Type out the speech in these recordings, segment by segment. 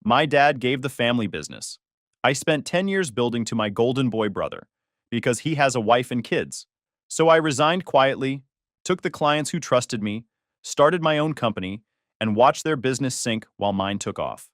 My dad gave the family business. I spent 10 years building to my golden boy brother because he has a wife and kids. So I resigned quietly, took the clients who trusted me, started my own company, and watched their business sink while mine took off.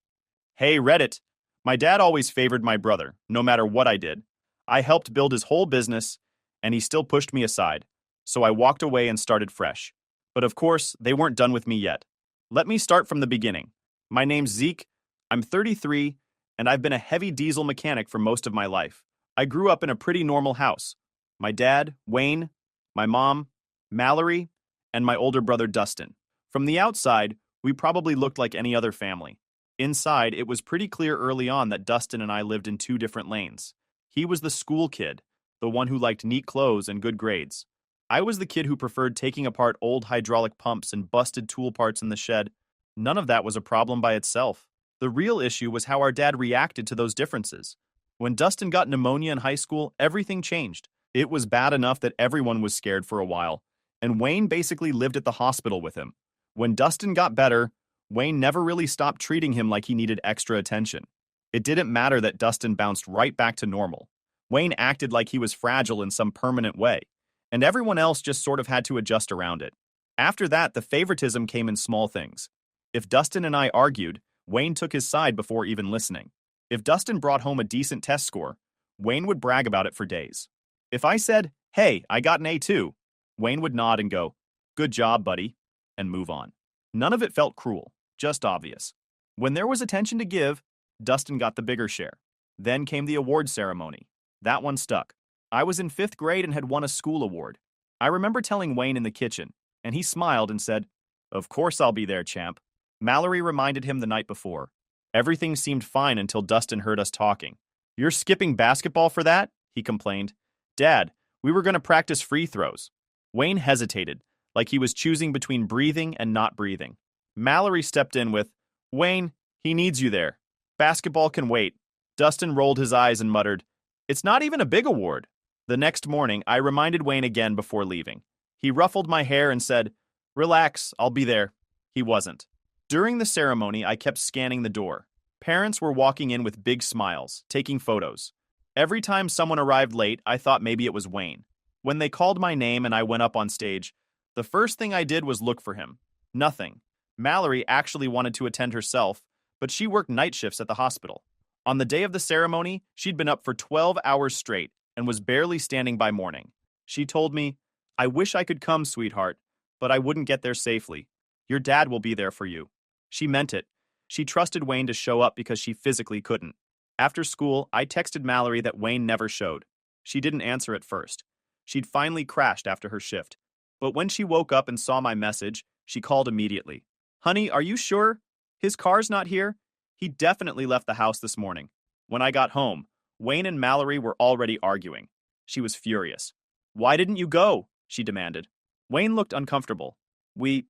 Hey, Reddit. My dad always favored my brother, no matter what I did. I helped build his whole business, and he still pushed me aside. So I walked away and started fresh. But of course, they weren't done with me yet. Let me start from the beginning. My name's Zeke. I'm 33, and I've been a heavy diesel mechanic for most of my life. I grew up in a pretty normal house. My dad, Wayne, my mom, Mallory, and my older brother, Dustin. From the outside, we probably looked like any other family. Inside, it was pretty clear early on that Dustin and I lived in two different lanes. He was the school kid, the one who liked neat clothes and good grades. I was the kid who preferred taking apart old hydraulic pumps and busted tool parts in the shed. None of that was a problem by itself. The real issue was how our dad reacted to those differences. When Dustin got pneumonia in high school, everything changed. It was bad enough that everyone was scared for a while, and Wayne basically lived at the hospital with him. When Dustin got better, Wayne never really stopped treating him like he needed extra attention. It didn't matter that Dustin bounced right back to normal. Wayne acted like he was fragile in some permanent way, and everyone else just sort of had to adjust around it. After that, the favoritism came in small things. If Dustin and I argued, Wayne took his side before even listening. If Dustin brought home a decent test score, Wayne would brag about it for days. If I said, "Hey, I got an A2, Wayne would nod and go, "Good job, buddy," and move on. None of it felt cruel, just obvious. When there was attention to give, Dustin got the bigger share. Then came the award ceremony. That one stuck. I was in 5th grade and had won a school award. I remember telling Wayne in the kitchen, and he smiled and said, "Of course I'll be there, champ." Mallory reminded him the night before. Everything seemed fine until Dustin heard us talking. "You're skipping basketball for that?" he complained. "Dad, we were going to practice free throws." Wayne hesitated, like he was choosing between breathing and not breathing. Mallory stepped in with, "Wayne, he needs you there. Basketball can wait." Dustin rolled his eyes and muttered, "It's not even a big award." The next morning, I reminded Wayne again before leaving. He ruffled my hair and said, "Relax, I'll be there." He wasn't. During the ceremony, I kept scanning the door. Parents were walking in with big smiles, taking photos. Every time someone arrived late, I thought maybe it was Wayne. When they called my name and I went up on stage, the first thing I did was look for him. Nothing. Mallory actually wanted to attend herself, but she worked night shifts at the hospital. On the day of the ceremony, she'd been up for 12 hours straight and was barely standing by morning. She told me, "I wish I could come, sweetheart, but I wouldn't get there safely. Your dad will be there for you." She meant it. She trusted Wayne to show up because she physically couldn't. After school, I texted Mallory that Wayne never showed. She didn't answer at first. She'd finally crashed after her shift. But when she woke up and saw my message, she called immediately. "Honey, are you sure? His car's not here? He definitely left the house this morning." When I got home, Wayne and Mallory were already arguing. She was furious. "Why didn't you go?" she demanded. Wayne looked uncomfortable. We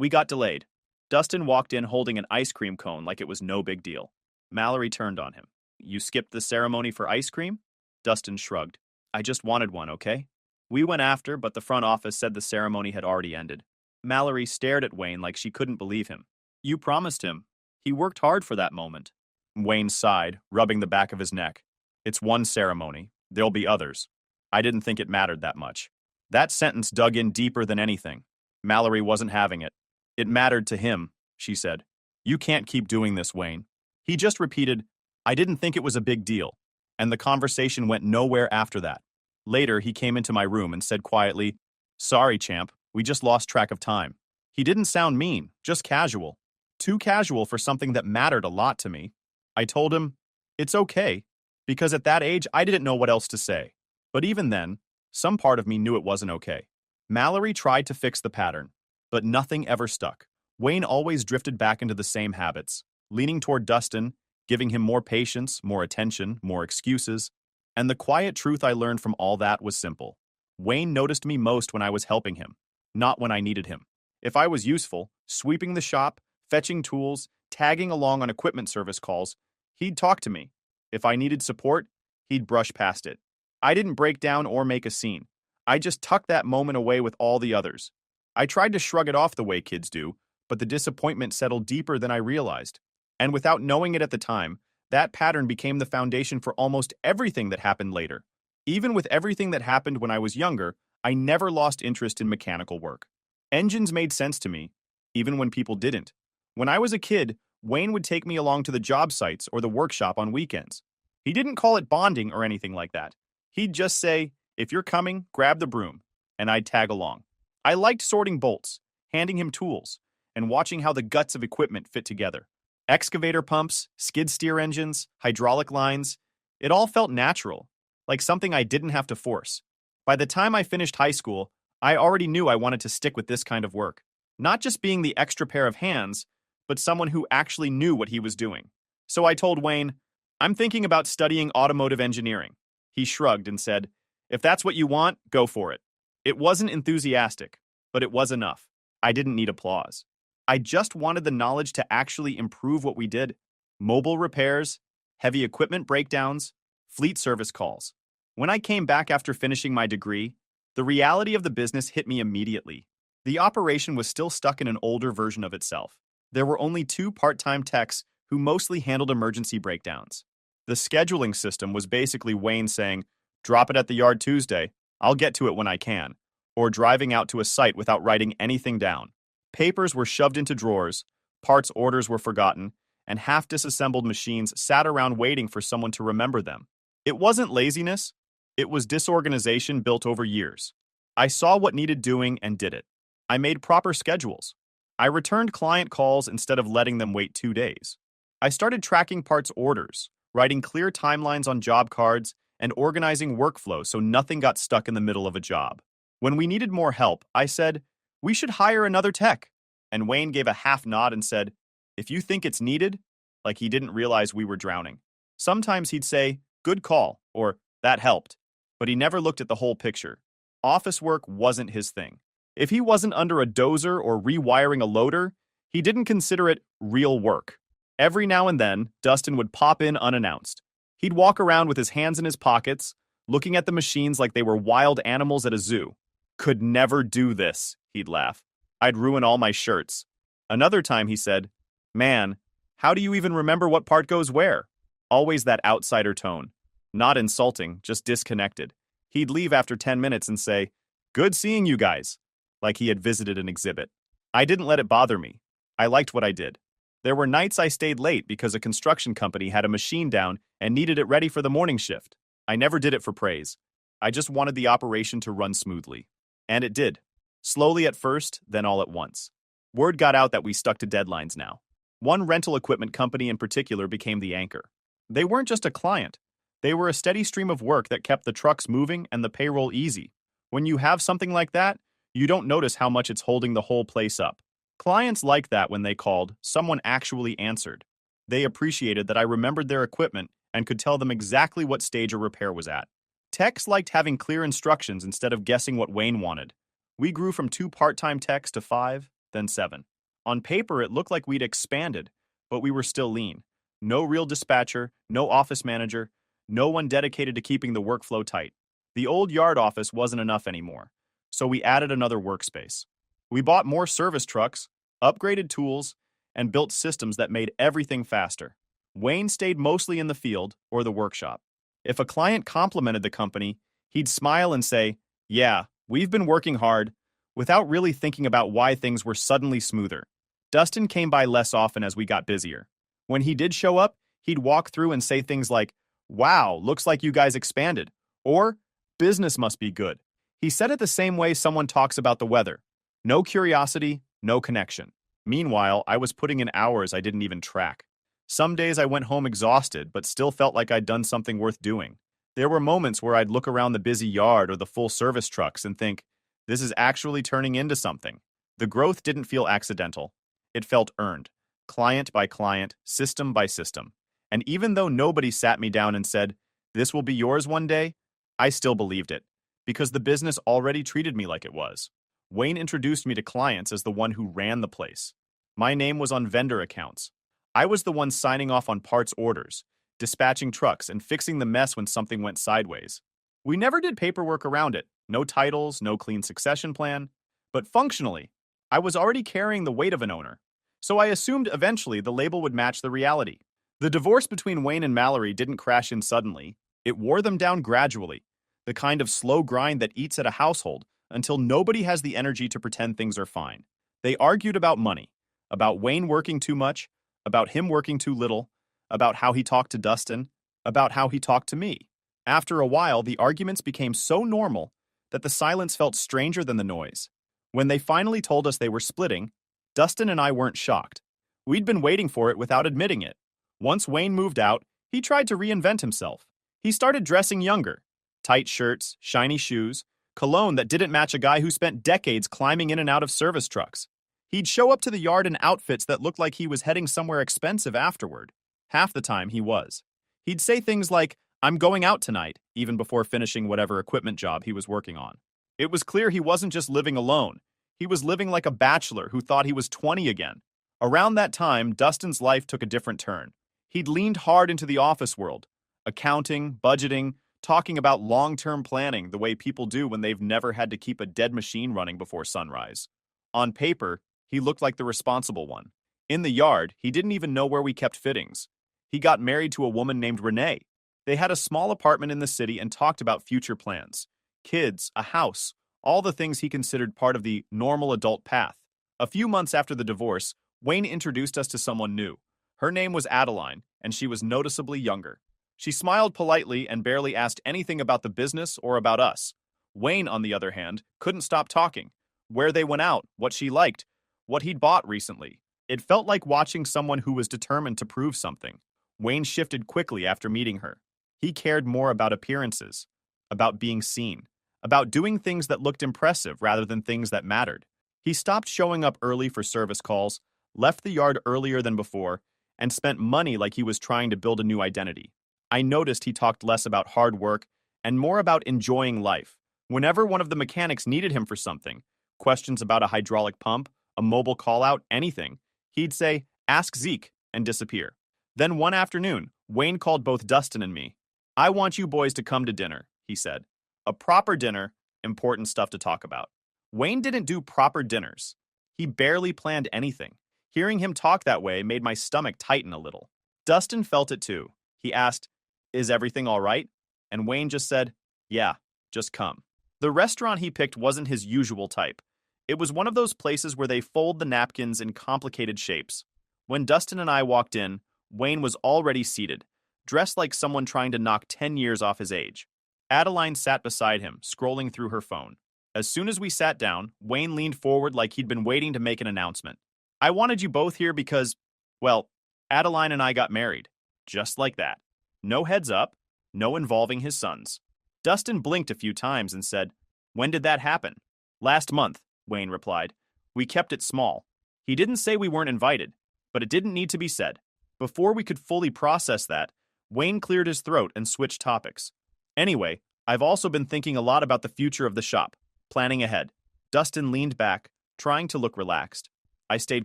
got delayed." Dustin walked in holding an ice cream cone like it was no big deal. Mallory turned on him. "You skipped the ceremony for ice cream?" Dustin shrugged. "I just wanted one, okay?" We went after, but the front office said the ceremony had already ended. Mallory stared at Wayne like she couldn't believe him. "You promised him. He worked hard for that moment." Wayne sighed, rubbing the back of his neck. "It's one ceremony. There'll be others. I didn't think it mattered that much." That sentence dug in deeper than anything. Mallory wasn't having it. "It mattered to him," she said. "You can't keep doing this, Wayne." He just repeated, "I didn't think it was a big deal." And the conversation went nowhere after that. Later, he came into my room and said quietly, "Sorry, champ, we just lost track of time." He didn't sound mean, just casual. Too casual for something that mattered a lot to me. I told him, "It's okay," because at that age, I didn't know what else to say. But even then, some part of me knew it wasn't okay. Mallory tried to fix the pattern, but nothing ever stuck. Wayne always drifted back into the same habits, leaning toward Dustin, giving him more patience, more attention, more excuses. And the quiet truth I learned from all that was simple. Wayne noticed me most when I was helping him, not when I needed him. If I was useful, sweeping the shop, fetching tools, tagging along on equipment service calls, he'd talk to me. If I needed support, he'd brush past it. I didn't break down or make a scene. I just tucked that moment away with all the others. I tried to shrug it off the way kids do, but the disappointment settled deeper than I realized. And without knowing it at the time, that pattern became the foundation for almost everything that happened later. Even with everything that happened when I was younger, I never lost interest in mechanical work. Engines made sense to me, even when people didn't. When I was a kid, Wayne would take me along to the job sites or the workshop on weekends. He didn't call it bonding or anything like that. He'd just say, "If you're coming, grab the broom," and I'd tag along. I liked sorting bolts, handing him tools, and watching how the guts of equipment fit together. Excavator pumps, skid steer engines, hydraulic lines, it all felt natural, like something I didn't have to force. By the time I finished high school, I already knew I wanted to stick with this kind of work. Not just being the extra pair of hands, but someone who actually knew what he was doing. So I told Wayne, "I'm thinking about studying automotive engineering." He shrugged and said, "If that's what you want, go for it." It wasn't enthusiastic, but it was enough. I didn't need applause. I just wanted the knowledge to actually improve what we did. Mobile repairs, heavy equipment breakdowns, fleet service calls. When I came back after finishing my degree, the reality of the business hit me immediately. The operation was still stuck in an older version of itself. There were only 2 part-time techs who mostly handled emergency breakdowns. The scheduling system was basically Wayne saying, "Drop it at the yard Tuesday, I'll get to it when I can," or driving out to a site without writing anything down. Papers were shoved into drawers, parts orders were forgotten, and half-disassembled machines sat around waiting for someone to remember them. It wasn't laziness, it was disorganization built over years. I saw what needed doing and did it. I made proper schedules. I returned client calls instead of letting them wait 2 days. I started tracking parts orders, writing clear timelines on job cards, and organizing workflow so nothing got stuck in the middle of a job. When we needed more help, I said, "We should hire another tech." And Wayne gave a half nod and said, "If you think it's needed," like he didn't realize we were drowning. Sometimes he'd say, "Good call," or "That helped," but he never looked at the whole picture. Office work wasn't his thing. If he wasn't under a dozer or rewiring a loader, he didn't consider it real work. Every now and then, Dustin would pop in unannounced. He'd walk around with his hands in his pockets, looking at the machines like they were wild animals at a zoo. "Could never do this," he'd laugh. "I'd ruin all my shirts." Another time he said, "Man, how do you even remember what part goes where?" Always that outsider tone. Not insulting, just disconnected. He'd leave after 10 minutes and say, "Good seeing you guys," like he had visited an exhibit. I didn't let it bother me. I liked what I did. There were nights I stayed late because a construction company had a machine down and needed it ready for the morning shift. I never did it for praise. I just wanted the operation to run smoothly. And it did. Slowly at first, then all at once. Word got out that we stuck to deadlines now. One rental equipment company in particular became the anchor. They weren't just a client. They were a steady stream of work that kept the trucks moving and the payroll easy. When you have something like that, you don't notice how much it's holding the whole place up. Clients liked that when they called, someone actually answered. They appreciated that I remembered their equipment and could tell them exactly what stage a repair was at. Techs liked having clear instructions instead of guessing what Wayne wanted. We grew from 2 part-time techs to 5, then 7. On paper, it looked like we'd expanded, but we were still lean. No real dispatcher, no office manager, no one dedicated to keeping the workflow tight. The old yard office wasn't enough anymore, so we added another workspace. We bought more service trucks, upgraded tools, and built systems that made everything faster. Wayne stayed mostly in the field or the workshop. If a client complimented the company, he'd smile and say, "Yeah, we've been working hard," without really thinking about why things were suddenly smoother. Dustin came by less often as we got busier. When he did show up, he'd walk through and say things like, "Wow, looks like you guys expanded," or "Business must be good." He said it the same way someone talks about the weather. No curiosity, no connection. Meanwhile, I was putting in hours I didn't even track. Some days I went home exhausted, but still felt like I'd done something worth doing. There were moments where I'd look around the busy yard or the full service trucks and think, this is actually turning into something. The growth didn't feel accidental. It felt earned, client by client, system by system. And even though nobody sat me down and said, "This will be yours one day," I still believed it, because the business already treated me like it was. Wayne introduced me to clients as the one who ran the place. My name was on vendor accounts. I was the one signing off on parts orders, dispatching trucks, and fixing the mess when something went sideways. We never did paperwork around it, no titles, no clean succession plan. But functionally, I was already carrying the weight of an owner. So I assumed eventually the label would match the reality. The divorce between Wayne and Mallory didn't crash in suddenly. It wore them down gradually, the kind of slow grind that eats at a household until nobody has the energy to pretend things are fine. They argued about money, about Wayne working too much, about him working too little, about how he talked to Dustin, about how he talked to me. After a while, the arguments became so normal that the silence felt stranger than the noise. When they finally told us they were splitting, Dustin and I weren't shocked. We'd been waiting for it without admitting it. Once Wayne moved out, he tried to reinvent himself. He started dressing younger. Tight shirts, shiny shoes, cologne that didn't match a guy who spent decades climbing in and out of service trucks. He'd show up to the yard in outfits that looked like he was heading somewhere expensive afterward. Half the time he was. He'd say things like, "I'm going out tonight," even before finishing whatever equipment job he was working on. It was clear he wasn't just living alone. He was living like a bachelor who thought he was 20 again. Around that time, Dustin's life took a different turn. He'd leaned hard into the office world, accounting, budgeting, talking about long-term planning the way people do when they've never had to keep a dead machine running before sunrise. On paper, he looked like the responsible one. In the yard, he didn't even know where we kept fittings. He got married to a woman named Renee. They had a small apartment in the city and talked about future plans. Kids, a house, all the things he considered part of the normal adult path. A few months after the divorce, Wayne introduced us to someone new. Her name was Adeline, and she was noticeably younger. She smiled politely and barely asked anything about the business or about us. Wayne, on the other hand, couldn't stop talking. Where they went out, what she liked, what he'd bought recently. It felt like watching someone who was determined to prove something. Wayne shifted quickly after meeting her. He cared more about appearances, about being seen, about doing things that looked impressive rather than things that mattered. He stopped showing up early for service calls, left the yard earlier than before, and spent money like he was trying to build a new identity. I noticed he talked less about hard work and more about enjoying life. Whenever one of the mechanics needed him for something, questions about a hydraulic pump, a mobile call-out, anything, he'd say, "Ask Zeke," and disappear. Then one afternoon, Wayne called both Dustin and me. "I want you boys to come to dinner," he said. A proper dinner, important stuff to talk about. Wayne didn't do proper dinners. He barely planned anything. Hearing him talk that way made my stomach tighten a little. Dustin felt it too. He asked, "Is everything all right?" And Wayne just said, "Yeah, just come." The restaurant he picked wasn't his usual type. It was one of those places where they fold the napkins in complicated shapes. When Dustin and I walked in, Wayne was already seated, dressed like someone trying to knock 10 years off his age. Adeline sat beside him, scrolling through her phone. As soon as we sat down, Wayne leaned forward like he'd been waiting to make an announcement. "I wanted you both here because, well, Adeline and I got married. Just like that. No heads up, no involving his sons." Dustin blinked a few times and said, "When did that happen?" "Last month," Wayne replied. "We kept it small." He didn't say we weren't invited, but it didn't need to be said. Before we could fully process that, Wayne cleared his throat and switched topics. "Anyway, I've also been thinking a lot about the future of the shop, planning ahead." Dustin leaned back, trying to look relaxed. I stayed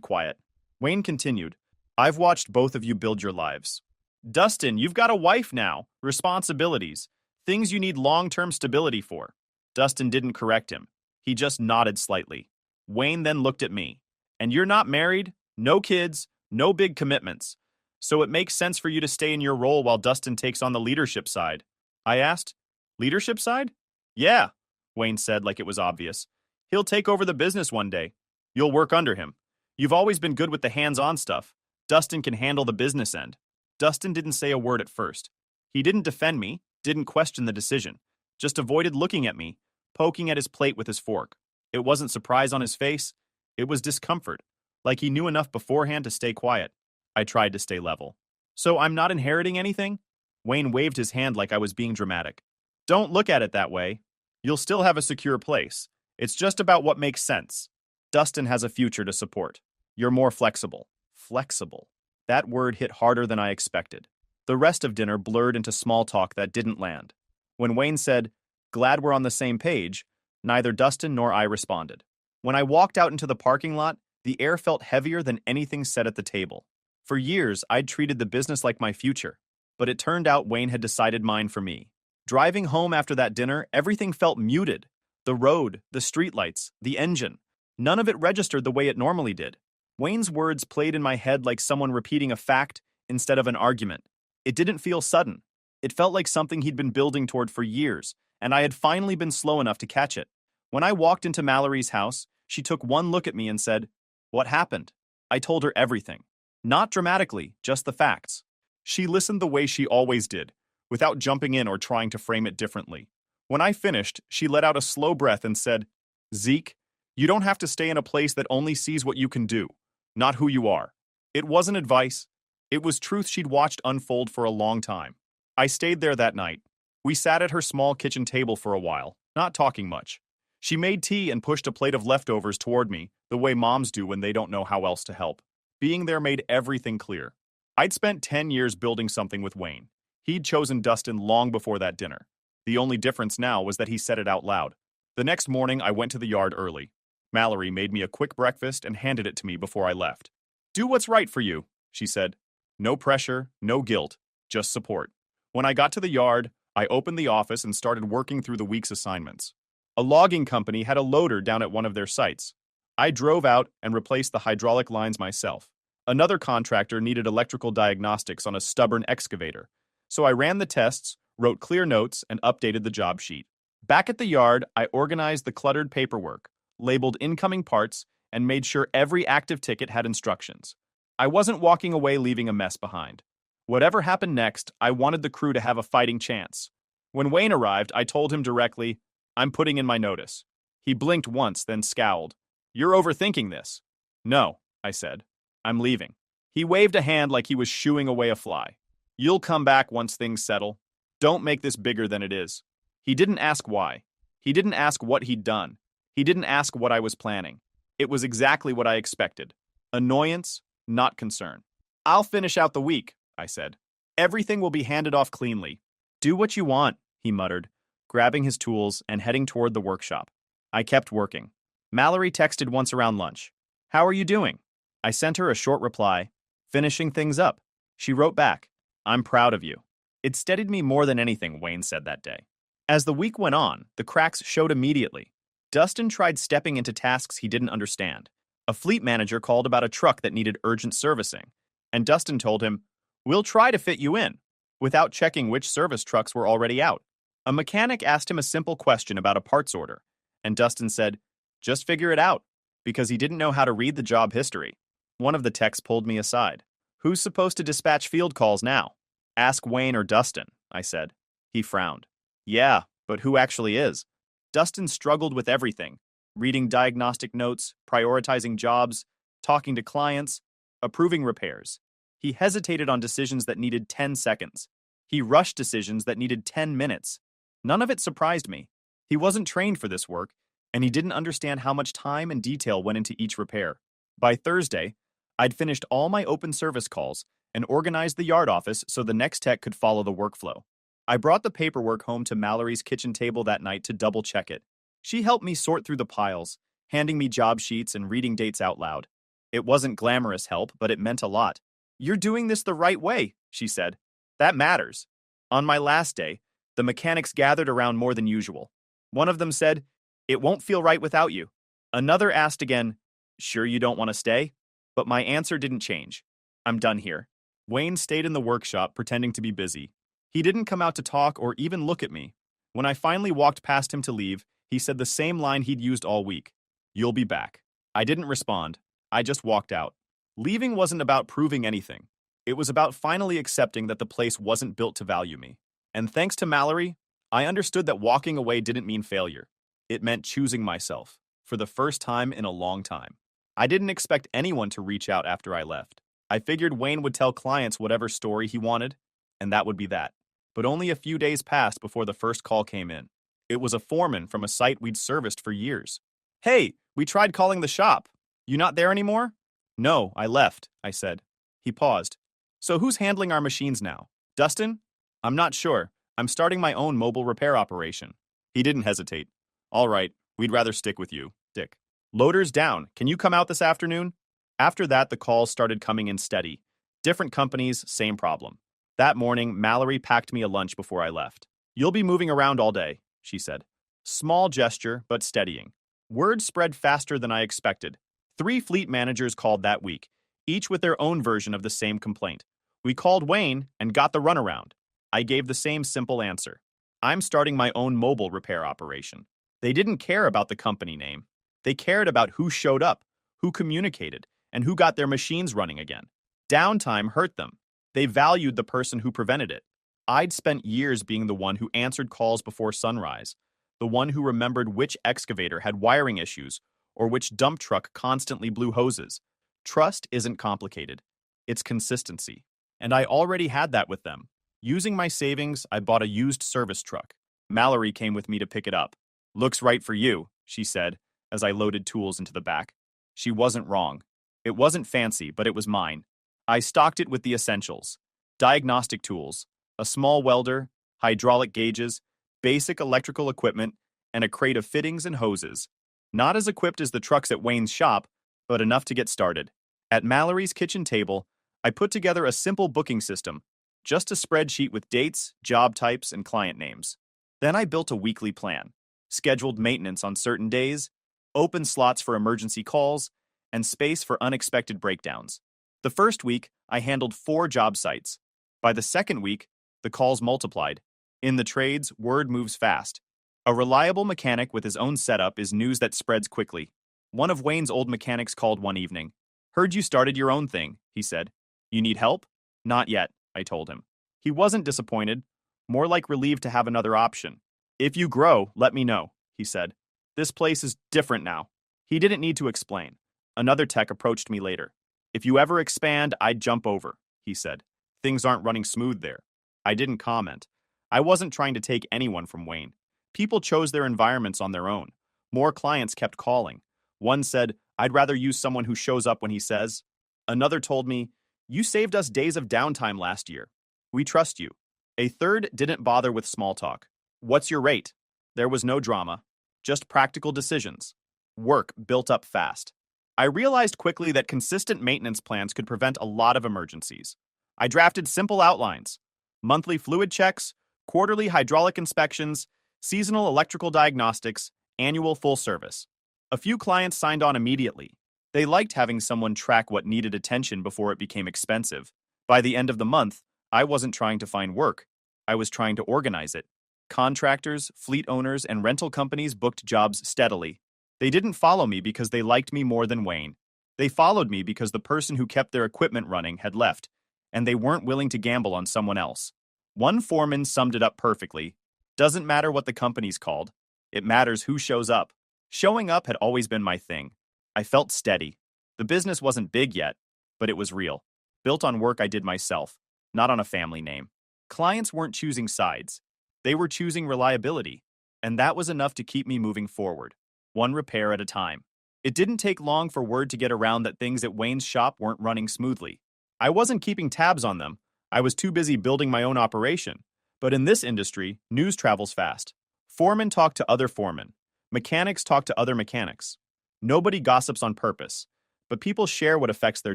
quiet. Wayne continued, "I've watched both of you build your lives. Dustin, you've got a wife now, responsibilities, things you need long-term stability for." Dustin didn't correct him. He just nodded slightly. Wayne then looked at me. "And you're not married, no kids, no big commitments. So it makes sense for you to stay in your role while Dustin takes on the leadership side." I asked, "Leadership side?" "Yeah," Wayne said like it was obvious. "He'll take over the business one day. You'll work under him. You've always been good with the hands-on stuff. Dustin can handle the business end." Dustin didn't say a word at first. He didn't defend me, didn't question the decision, just avoided looking at me, poking at his plate with his fork. It wasn't surprise on his face. It was discomfort, like he knew enough beforehand to stay quiet. I tried to stay level. "So I'm not inheriting anything?" Wayne waved his hand like I was being dramatic. "Don't look at it that way. You'll still have a secure place. It's just about what makes sense. Dustin has a future to support. You're more flexible." Flexible. That word hit harder than I expected. The rest of dinner blurred into small talk that didn't land. When Wayne said, "Glad we're on the same page," neither Dustin nor I responded. When I walked out into the parking lot, the air felt heavier than anything said at the table. For years, I'd treated the business like my future, but it turned out Wayne had decided mine for me. Driving home after that dinner, everything felt muted. The road, the streetlights, the engine. None of it registered the way it normally did. Wayne's words played in my head like someone repeating a fact instead of an argument. It didn't feel sudden. It felt like something he'd been building toward for years, and I had finally been slow enough to catch it. When I walked into Mallory's house, she took one look at me and said, "What happened?" I told her everything. Not dramatically, just the facts. She listened the way she always did, without jumping in or trying to frame it differently. When I finished, she let out a slow breath and said, "Zeke, you don't have to stay in a place that only sees what you can do, not who you are." It wasn't advice. It was truth she'd watched unfold for a long time. I stayed there that night. We sat at her small kitchen table for a while, not talking much. She made tea and pushed a plate of leftovers toward me, the way moms do when they don't know how else to help. Being there made everything clear. I'd spent 10 years building something with Wayne. He'd chosen Dustin long before that dinner. The only difference now was that he said it out loud. The next morning, I went to the yard early. Mallory made me a quick breakfast and handed it to me before I left. "Do what's right for you," she said. No pressure, no guilt, just support. When I got to the yard, I opened the office and started working through the week's assignments. A logging company had a loader down at one of their sites. I drove out and replaced the hydraulic lines myself. Another contractor needed electrical diagnostics on a stubborn excavator, so I ran the tests, wrote clear notes, and updated the job sheet. Back at the yard, I organized the cluttered paperwork, labeled incoming parts, and made sure every active ticket had instructions. I wasn't walking away leaving a mess behind. Whatever happened next, I wanted the crew to have a fighting chance. When Wayne arrived, I told him directly, "I'm putting in my notice." He blinked once, then scowled. "You're overthinking this." "No," I said. "I'm leaving." He waved a hand like he was shooing away a fly. "You'll come back once things settle. Don't make this bigger than it is." He didn't ask why. He didn't ask what he'd done. He didn't ask what I was planning. It was exactly what I expected. Annoyance, not concern. "I'll finish out the week," I said. "Everything will be handed off cleanly." "Do what you want," he muttered, grabbing his tools and heading toward the workshop. I kept working. Mallory texted once around lunch. "How are you doing?" I sent her a short reply, "Finishing things up." She wrote back, "I'm proud of you." It steadied me more than anything, Wayne said that day. As the week went on, the cracks showed immediately. Dustin tried stepping into tasks he didn't understand. A fleet manager called about a truck that needed urgent servicing, and Dustin told him, "We'll try to fit you in," without checking which service trucks were already out. A mechanic asked him a simple question about a parts order, and Dustin said, "Just figure it out," because he didn't know how to read the job history. One of the techs pulled me aside. "Who's supposed to dispatch field calls now?" "Ask Wayne or Dustin," I said. He frowned. "Yeah, but who actually is?" Dustin struggled with everything, reading diagnostic notes, prioritizing jobs, talking to clients, approving repairs. He hesitated on decisions that needed 10 seconds. He rushed decisions that needed 10 minutes. None of it surprised me. He wasn't trained for this work, and he didn't understand how much time and detail went into each repair. By Thursday, I'd finished all my open service calls and organized the yard office so the next tech could follow the workflow. I brought the paperwork home to Mallory's kitchen table that night to double-check it. She helped me sort through the piles, handing me job sheets and reading dates out loud. It wasn't glamorous help, but it meant a lot. "You're doing this the right way," she said. "That matters." On my last day, the mechanics gathered around more than usual. One of them said, "It won't feel right without you." Another asked again, "Sure you don't want to stay?" But my answer didn't change. "I'm done here." Wayne stayed in the workshop pretending to be busy. He didn't come out to talk or even look at me. When I finally walked past him to leave, he said the same line he'd used all week. "You'll be back." I didn't respond. I just walked out. Leaving wasn't about proving anything. It was about finally accepting that the place wasn't built to value me. And thanks to Mallory, I understood that walking away didn't mean failure. It meant choosing myself, for the first time in a long time. I didn't expect anyone to reach out after I left. I figured Wayne would tell clients whatever story he wanted, and that would be that. But only a few days passed before the first call came in. It was a foreman from a site we'd serviced for years. "Hey, we tried calling the shop. You not there anymore?" "No, I left," I said. He paused. "So who's handling our machines now? Dustin?" "I'm not sure. I'm starting my own mobile repair operation." He didn't hesitate. "All right, we'd rather stick with you, Dick. Loader's down. Can you come out this afternoon?" After that, the calls started coming in steady. Different companies, same problem. That morning, Mallory packed me a lunch before I left. "You'll be moving around all day," she said. Small gesture, but steadying. Word spread faster than I expected. 3 fleet managers called that week, each with their own version of the same complaint. We called Wayne and got the runaround. I gave the same simple answer. I'm starting my own mobile repair operation. They didn't care about the company name. They cared about who showed up, who communicated, and who got their machines running again. Downtime hurt them. They valued the person who prevented it. I'd spent years being the one who answered calls before sunrise, the one who remembered which excavator had wiring issues or which dump truck constantly blew hoses. Trust isn't complicated. It's consistency. And I already had that with them. Using my savings, I bought a used service truck. Mallory came with me to pick it up. "Looks right for you," she said, as I loaded tools into the back. She wasn't wrong. It wasn't fancy, but it was mine. I stocked it with the essentials: diagnostic tools, a small welder, hydraulic gauges, basic electrical equipment, and a crate of fittings and hoses. Not as equipped as the trucks at Wayne's shop, but enough to get started. At Mallory's kitchen table, I put together a simple booking system, just a spreadsheet with dates, job types, and client names. Then I built a weekly plan, scheduled maintenance on certain days, open slots for emergency calls, and space for unexpected breakdowns. The first week, I handled 4 job sites. By the second week, the calls multiplied. In the trades, word moves fast. A reliable mechanic with his own setup is news that spreads quickly. One of Wayne's old mechanics called one evening. "Heard you started your own thing," he said. "You need help?" "Not yet," I told him. He wasn't disappointed, more like relieved to have another option. "If you grow, let me know," he said. "This place is different now." He didn't need to explain. Another tech approached me later. "If you ever expand, I'd jump over," he said. "Things aren't running smooth there." I didn't comment. I wasn't trying to take anyone from Wayne. People chose their environments on their own. More clients kept calling. One said, "I'd rather use someone who shows up when he says." Another told me, "You saved us days of downtime last year. We trust you." A third didn't bother with small talk. "What's your rate?" There was no drama, just practical decisions. Work built up fast. I realized quickly that consistent maintenance plans could prevent a lot of emergencies. I drafted simple outlines: monthly fluid checks, quarterly hydraulic inspections, seasonal electrical diagnostics, annual full service. A few clients signed on immediately. They liked having someone track what needed attention before it became expensive. By the end of the month, I wasn't trying to find work. I was trying to organize it. Contractors, fleet owners, and rental companies booked jobs steadily. They didn't follow me because they liked me more than Wayne. They followed me because the person who kept their equipment running had left, and they weren't willing to gamble on someone else. One foreman summed it up perfectly. "Doesn't matter what the company's called. It matters who shows up." Showing up had always been my thing. I felt steady. The business wasn't big yet, but it was real. Built on work I did myself, not on a family name. Clients weren't choosing sides. They were choosing reliability, and that was enough to keep me moving forward, one repair at a time. It didn't take long for word to get around that things at Wayne's shop weren't running smoothly. I wasn't keeping tabs on them. I was too busy building my own operation. But in this industry, news travels fast. Foremen talk to other foremen. Mechanics talk to other mechanics. Nobody gossips on purpose, but people share what affects their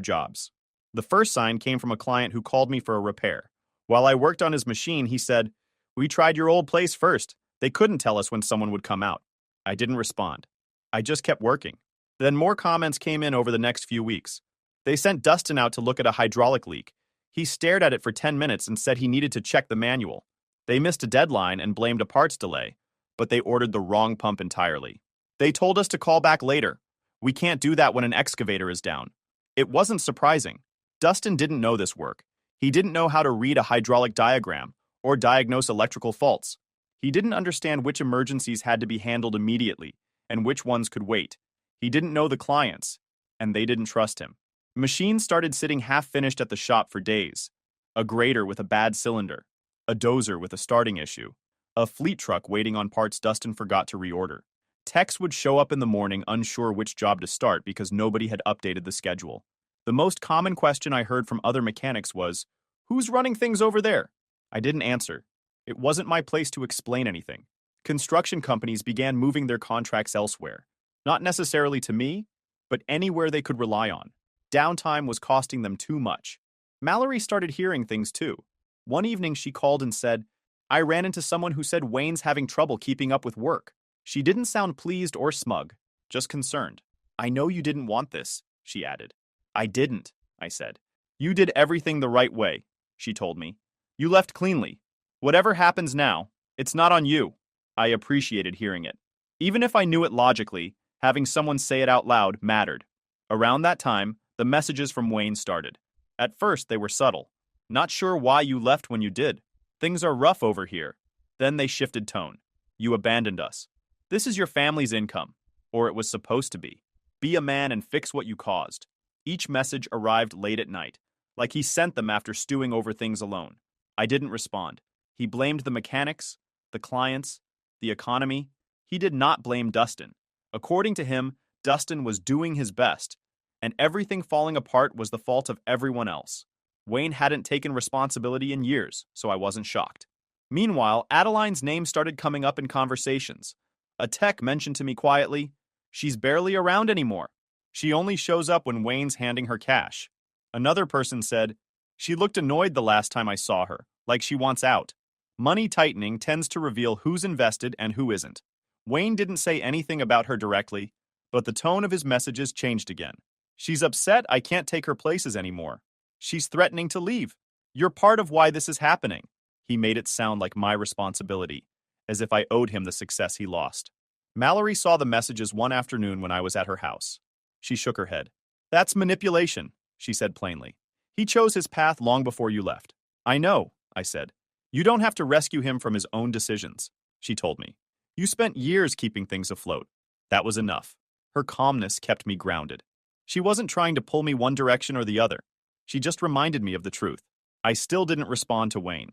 jobs. The first sign came from a client who called me for a repair. While I worked on his machine, he said, "We tried your old place first. They couldn't tell us when someone would come out." I didn't respond. I just kept working. Then more comments came in over the next few weeks. They sent Dustin out to look at a hydraulic leak. He stared at it for 10 minutes and said he needed to check the manual. They missed a deadline and blamed a parts delay, but they ordered the wrong pump entirely. They told us to call back later. "We can't do that when an excavator is down." It wasn't surprising. Dustin didn't know this work. He didn't know how to read a hydraulic diagram or diagnose electrical faults. He didn't understand which emergencies had to be handled immediately and which ones could wait. He didn't know the clients, and they didn't trust him. Machines started sitting half-finished at the shop for days. A grader with a bad cylinder, a dozer with a starting issue, a fleet truck waiting on parts Dustin forgot to reorder. Techs would show up in the morning unsure which job to start because nobody had updated the schedule. The most common question I heard from other mechanics was, "Who's running things over there?" I didn't answer. It wasn't my place to explain anything. Construction companies began moving their contracts elsewhere. Not necessarily to me, but anywhere they could rely on. Downtime was costing them too much. Mallory started hearing things too. One evening she called and said, "I ran into someone who said Wayne's having trouble keeping up with work." She didn't sound pleased or smug, just concerned. I know you didn't want this, she added. I didn't, I said. You did everything the right way, she told me. You left cleanly. Whatever happens now, it's not on you. I appreciated hearing it. Even if I knew it logically, having someone say it out loud mattered. Around that time, the messages from Wayne started. At first, they were subtle. Not sure why you left when you did. Things are rough over here. Then they shifted tone. You abandoned us. This is your family's income. Or it was supposed to be. Be a man and fix what you caused. Each message arrived late at night, like he sent them after stewing over things alone. I didn't respond. He blamed the mechanics, the clients, the economy. He did not blame Dustin. According to him, Dustin was doing his best, and everything falling apart was the fault of everyone else. Wayne hadn't taken responsibility in years, so I wasn't shocked. Meanwhile, Adeline's name started coming up in conversations. A tech mentioned to me quietly, "She's barely around anymore. She only shows up when Wayne's handing her cash." Another person said, "She looked annoyed the last time I saw her, like she wants out." Money tightening tends to reveal who's invested and who isn't. Wayne didn't say anything about her directly, but the tone of his messages changed again. "She's upset I can't take her places anymore. She's threatening to leave. You're part of why this is happening." He made it sound like my responsibility, as if I owed him the success he lost. Mallory saw the messages one afternoon when I was at her house. She shook her head. "That's manipulation," she said plainly. "He chose his path long before you left." "I know," I said. "You don't have to rescue him from his own decisions," she told me. "You spent years keeping things afloat." That was enough. Her calmness kept me grounded. She wasn't trying to pull me one direction or the other. She just reminded me of the truth. I still didn't respond to Wayne.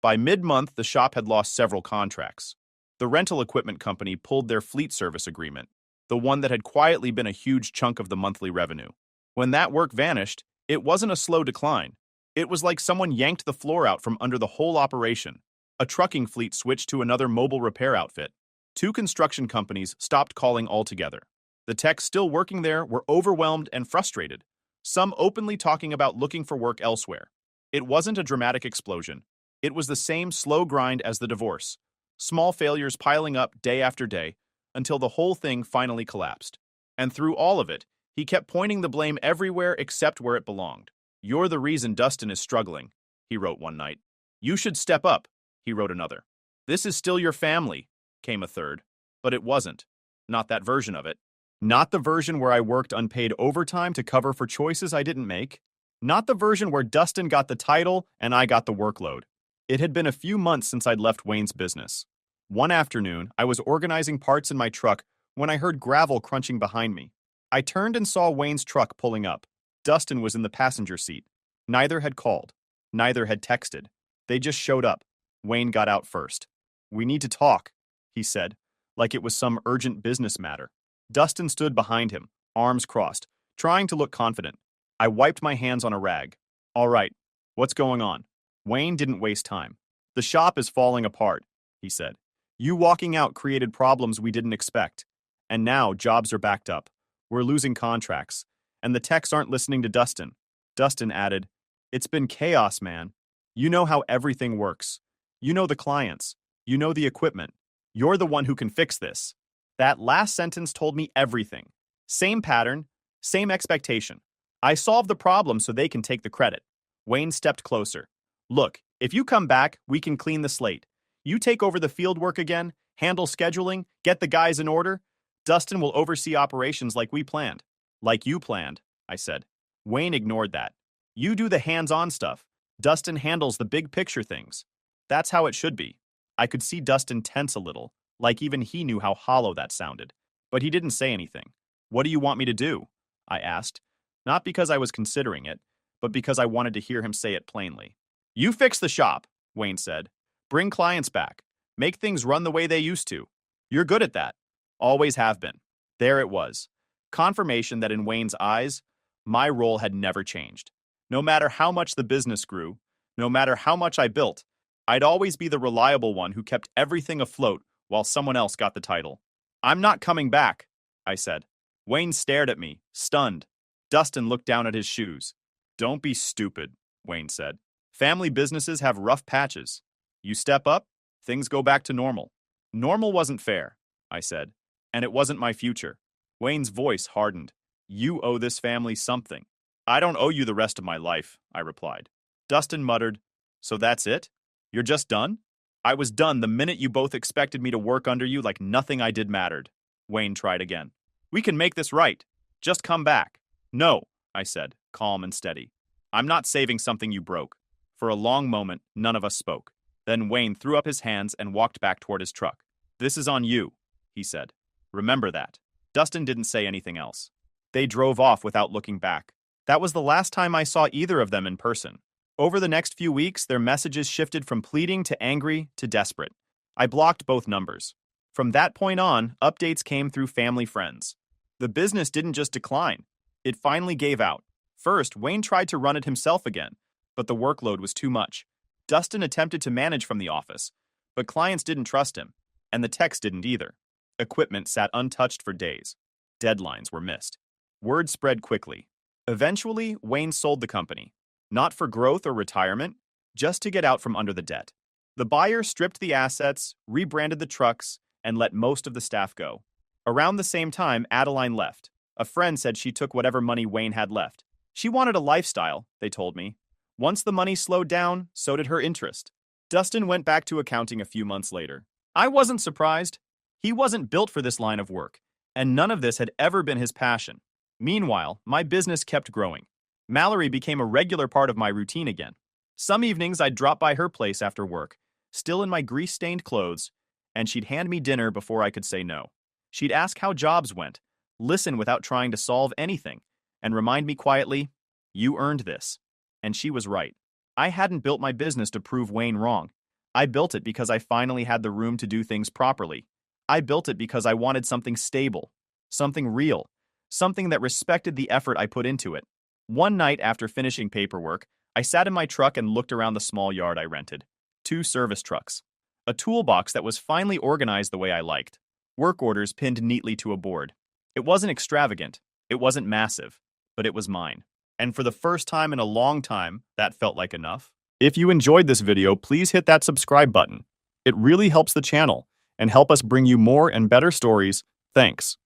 By mid-month, the shop had lost several contracts. The rental equipment company pulled their fleet service agreement, the one that had quietly been a huge chunk of the monthly revenue. When that work vanished, it wasn't a slow decline. It was like someone yanked the floor out from under the whole operation. A trucking fleet switched to another mobile repair outfit. 2 construction companies stopped calling altogether. The techs still working there were overwhelmed and frustrated, some openly talking about looking for work elsewhere. It wasn't a dramatic explosion. It was the same slow grind as the divorce, small failures piling up day after day until the whole thing finally collapsed. And through all of it, he kept pointing the blame everywhere except where it belonged. "You're the reason Dustin is struggling," he wrote one night. "You should step up," he wrote another. "This is still your family," came a third. But it wasn't. Not that version of it. Not the version where I worked unpaid overtime to cover for choices I didn't make. Not the version where Dustin got the title and I got the workload. It had been a few months since I'd left Wayne's business. One afternoon, I was organizing parts in my truck when I heard gravel crunching behind me. I turned and saw Wayne's truck pulling up. Dustin was in the passenger seat. Neither had called. Neither had texted. They just showed up. Wayne got out first. "We need to talk," he said, like it was some urgent business matter. Dustin stood behind him, arms crossed, trying to look confident. I wiped my hands on a rag. "All right, what's going on?" Wayne didn't waste time. "The shop is falling apart," he said. "You walking out created problems we didn't expect. And now jobs are backed up. We're losing contracts. And the techs aren't listening to Dustin." Dustin added, "It's been chaos, man. You know how everything works. You know the clients. You know the equipment. You're the one who can fix this." That last sentence told me everything. Same pattern, same expectation. I solved the problem so they can take the credit. Wayne stepped closer. "Look, if you come back, we can clean the slate. You take over the field work again, handle scheduling, get the guys in order. Dustin will oversee operations like we planned." "Like you planned," I said. Wayne ignored that. "You do the hands-on stuff. Dustin handles the big picture things." That's how it should be. I could see Dustin tense a little, like even he knew how hollow that sounded. But he didn't say anything. "What do you want me to do?" I asked, not because I was considering it, but because I wanted to hear him say it plainly. "You fix the shop," Wayne said. "Bring clients back. Make things run the way they used to. You're good at that. Always have been." There it was. Confirmation that in Wayne's eyes, my role had never changed. No matter how much the business grew, no matter how much I built, I'd always be the reliable one who kept everything afloat while someone else got the title. "I'm not coming back," I said. Wayne stared at me, stunned. Dustin looked down at his shoes. "Don't be stupid," Wayne said. "Family businesses have rough patches. You step up, things go back to normal." "Normal wasn't fair," I said, "and it wasn't my future." Wayne's voice hardened. You owe this family something. I don't owe you the rest of my life, I replied. Dustin muttered, So that's it? You're just done? I was done the minute you both expected me to work under you like nothing I did mattered. Wayne tried again. We can make this right. Just come back. No, I said, calm and steady. I'm not saving something you broke. For a long moment, none of us spoke. Then Wayne threw up his hands and walked back toward his truck. This is on you, he said. Remember that. Dustin didn't say anything else. They drove off without looking back. That was the last time I saw either of them in person. Over the next few weeks, their messages shifted from pleading to angry to desperate. I blocked both numbers. From that point on, updates came through family friends. The business didn't just decline. It finally gave out. First, Wayne tried to run it himself again, but the workload was too much. Dustin attempted to manage from the office, but clients didn't trust him, and the techs didn't either. Equipment sat untouched for days. Deadlines were missed. Word spread quickly. Eventually, Wayne sold the company. Not for growth or retirement, just to get out from under the debt. The buyer stripped the assets, rebranded the trucks, and let most of the staff go. Around the same time, Adeline left. A friend said she took whatever money Wayne had left. She wanted a lifestyle, they told me. Once the money slowed down, so did her interest. Dustin went back to accounting a few months later. I wasn't surprised. He wasn't built for this line of work, and none of this had ever been his passion. Meanwhile, my business kept growing. Mallory became a regular part of my routine again. Some evenings I'd drop by her place after work, still in my grease-stained clothes, and she'd hand me dinner before I could say no. She'd ask how jobs went, listen without trying to solve anything, and remind me quietly, you earned this. And she was right. I hadn't built my business to prove Wayne wrong. I built it because I finally had the room to do things properly. I built it because I wanted something stable, something real, something that respected the effort I put into it. One night after finishing paperwork, I sat in my truck and looked around the small yard I rented. 2 service trucks. A toolbox that was finally organized the way I liked. Work orders pinned neatly to a board. It wasn't extravagant. It wasn't massive. But it was mine. And for the first time in a long time, that felt like enough. If you enjoyed this video, please hit that subscribe button. It really helps the channel and help us bring you more and better stories. Thanks.